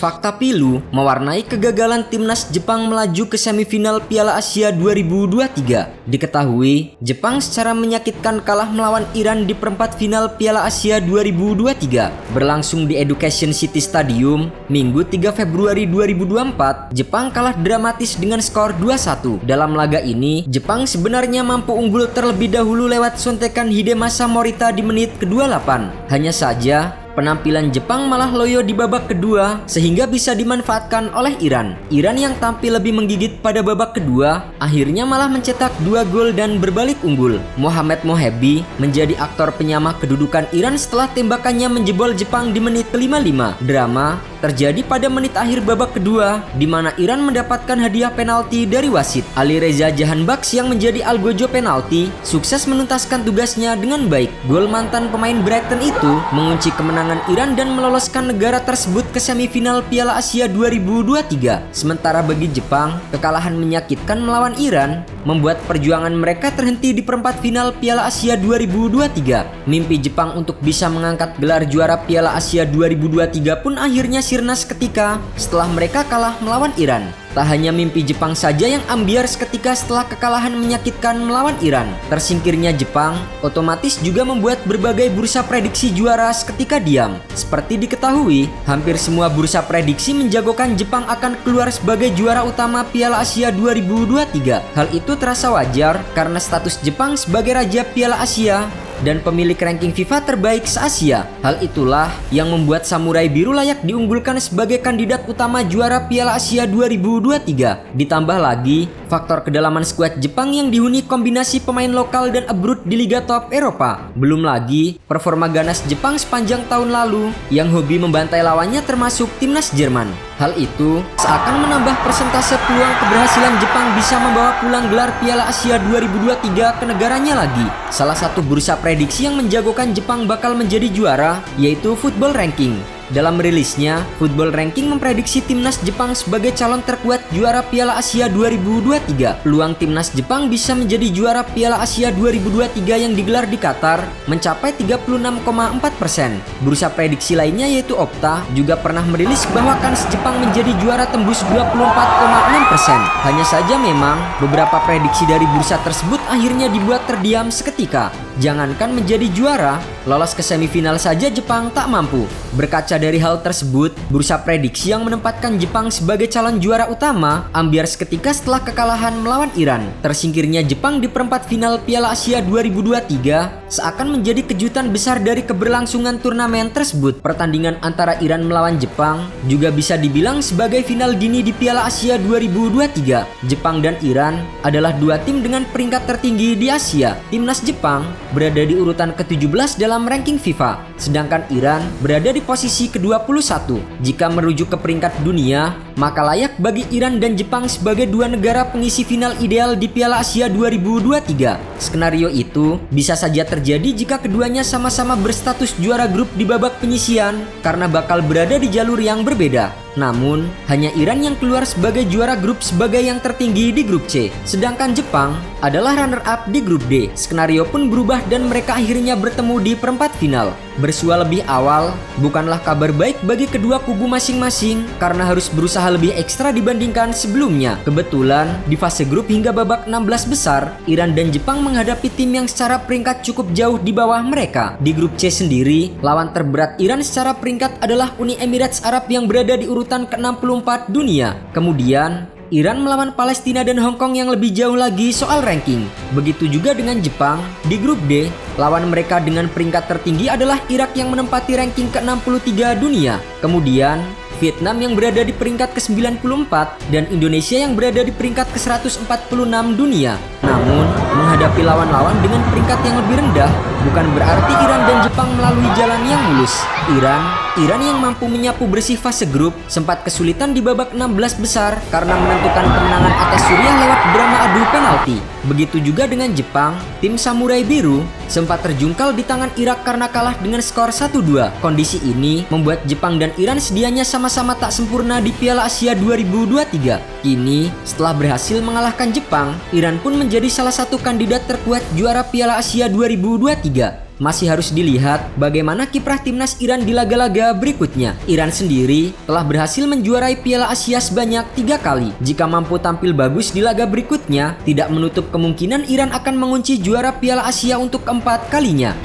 Fakta pilu mewarnai kegagalan timnas Jepang melaju ke semifinal Piala Asia 2023. Diketahui, Jepang secara menyakitkan kalah melawan Iran di perempat final Piala Asia 2023 berlangsung di Education City Stadium, Minggu 3 Februari 2024. Jepang kalah dramatis dengan skor 2-1. Dalam laga ini, Jepang sebenarnya mampu unggul terlebih dahulu lewat sontekan Hidemasa Morita di menit ke-28. Hanya saja, penampilan Jepang malah loyo di babak kedua sehingga bisa dimanfaatkan oleh Iran. Iran yang tampil lebih menggigit pada babak kedua akhirnya malah mencetak 2 gol dan berbalik unggul. Mohamed Mohebi menjadi aktor penyama kedudukan Iran setelah tembakannya menjebol Jepang di menit ke-55. Drama terjadi pada menit akhir babak kedua di mana Iran mendapatkan hadiah penalti dari wasit. Ali Reza Jahanbakhsh yang menjadi algojo penalti sukses menuntaskan tugasnya dengan baik. Gol mantan pemain Brighton itu mengunci kemenangan Iran dan meloloskan negara tersebut ke semifinal Piala Asia 2023. Sementara bagi Jepang, kekalahan menyakitkan melawan Iran membuat perjuangan mereka terhenti di perempat final Piala Asia 2023. Mimpi Jepang untuk bisa mengangkat gelar juara Piala Asia 2023 pun akhirnya sirnas ketika setelah mereka kalah melawan Iran. Tak hanya mimpi Jepang saja yang ambiar seketika setelah kekalahan menyakitkan melawan Iran. Tersingkirnya Jepang otomatis juga membuat berbagai bursa prediksi juara seketika diam. Seperti diketahui, hampir semua bursa prediksi menjagokan Jepang akan keluar sebagai juara utama Piala Asia 2023. Hal itu terasa wajar karena status Jepang sebagai raja Piala Asia dan pemilik ranking FIFA terbaik se-Asia. Hal itulah yang membuat Samurai Biru layak diunggulkan sebagai kandidat utama juara Piala Asia 2023. Ditambah lagi, faktor kedalaman skuad Jepang yang dihuni kombinasi pemain lokal dan abroad di Liga Top Eropa. Belum lagi, performa ganas Jepang sepanjang tahun lalu yang hobi membantai lawannya termasuk timnas Jerman. Hal itu seakan menambah persentase peluang keberhasilan Jepang bisa membawa pulang gelar Piala Asia 2023 ke negaranya lagi. Salah satu bursa prediksi yang menjagokan Jepang bakal menjadi juara yaitu Football Ranking. Dalam rilisnya, Football Ranking memprediksi timnas Jepang sebagai calon terkuat juara Piala Asia 2023. Peluang timnas Jepang bisa menjadi juara Piala Asia 2023 yang digelar di Qatar mencapai 36,4%. Bursa prediksi lainnya yaitu Opta juga pernah merilis bahwa kans Jepang menjadi juara tembus 24,6%. Hanya saja memang beberapa prediksi dari bursa tersebut akhirnya dibuat terdiam seketika. Jangankan menjadi juara, lolos ke semifinal saja Jepang tak mampu. Berkaca dari hal tersebut, bursa prediksi yang menempatkan Jepang sebagai calon juara utama ambiar seketika setelah kekalahan melawan Iran. Tersingkirnya Jepang di perempat final Piala Asia 2023 seakan menjadi kejutan besar dari keberlangsungan turnamen tersebut. Pertandingan antara Iran melawan Jepang juga bisa dibilang sebagai final dini di Piala Asia 2023. Jepang dan Iran adalah dua tim dengan peringkat tertinggi di Asia. Timnas Jepang berada di urutan ke-17 dalam ranking FIFA, sedangkan Iran berada di posisi ke-21. Jika merujuk ke peringkat dunia, maka layak bagi Iran dan Jepang sebagai dua negara pengisi final ideal di Piala Asia 2023. Skenario itu bisa saja terjadi jika keduanya sama-sama berstatus juara grup di babak penyisian karena bakal berada di jalur yang berbeda. Namun, hanya Iran yang keluar sebagai juara grup sebagai yang tertinggi di grup C, sedangkan Jepang adalah runner-up di grup D. Skenario pun berubah dan mereka akhirnya bertemu di perempat final. Bersua lebih awal bukanlah kabar baik bagi kedua kubu masing-masing karena harus berusaha lebih ekstra dibandingkan sebelumnya. Kebetulan, di fase grup hingga babak 16 besar, Iran dan Jepang menghadapi tim yang secara peringkat cukup jauh di bawah mereka. Di grup C sendiri, lawan terberat Iran secara peringkat adalah Uni Emirat Arab yang berada di urutan ke-64 dunia. Kemudian, Iran melawan Palestina dan Hong Kong yang lebih jauh lagi soal ranking. Begitu juga dengan Jepang. Di grup D, lawan mereka dengan peringkat tertinggi adalah Irak yang menempati ranking ke-63 dunia. Kemudian, Vietnam yang berada di peringkat ke-94 dan Indonesia yang berada di peringkat ke-146 dunia. Namun, menghadapi lawan-lawan dengan peringkat yang lebih rendah bukan berarti Iran dan Jepang melalui jalan yang mulus. Iran yang mampu menyapu bersih fase grup sempat kesulitan di babak 16 besar karena menentukan kemenangan atas Suriah lewat drama adu penalti. Begitu juga dengan Jepang, tim Samurai Biru sempat terjungkal di tangan Irak karena kalah dengan skor 1-2. Kondisi ini membuat Jepang dan Iran sedianya sama-sama tak sempurna di Piala Asia 2023. Kini, setelah berhasil mengalahkan Jepang, Iran pun menjadi salah satu kandidat terkuat juara Piala Asia 2023. masih harus dilihat bagaimana kiprah timnas Iran di laga-laga berikutnya. Iran sendiri telah berhasil menjuarai Piala Asia sebanyak 3 kali. Jika mampu tampil bagus di laga berikutnya, tidak menutup kemungkinan Iran akan mengunci juara Piala Asia untuk keempat kalinya.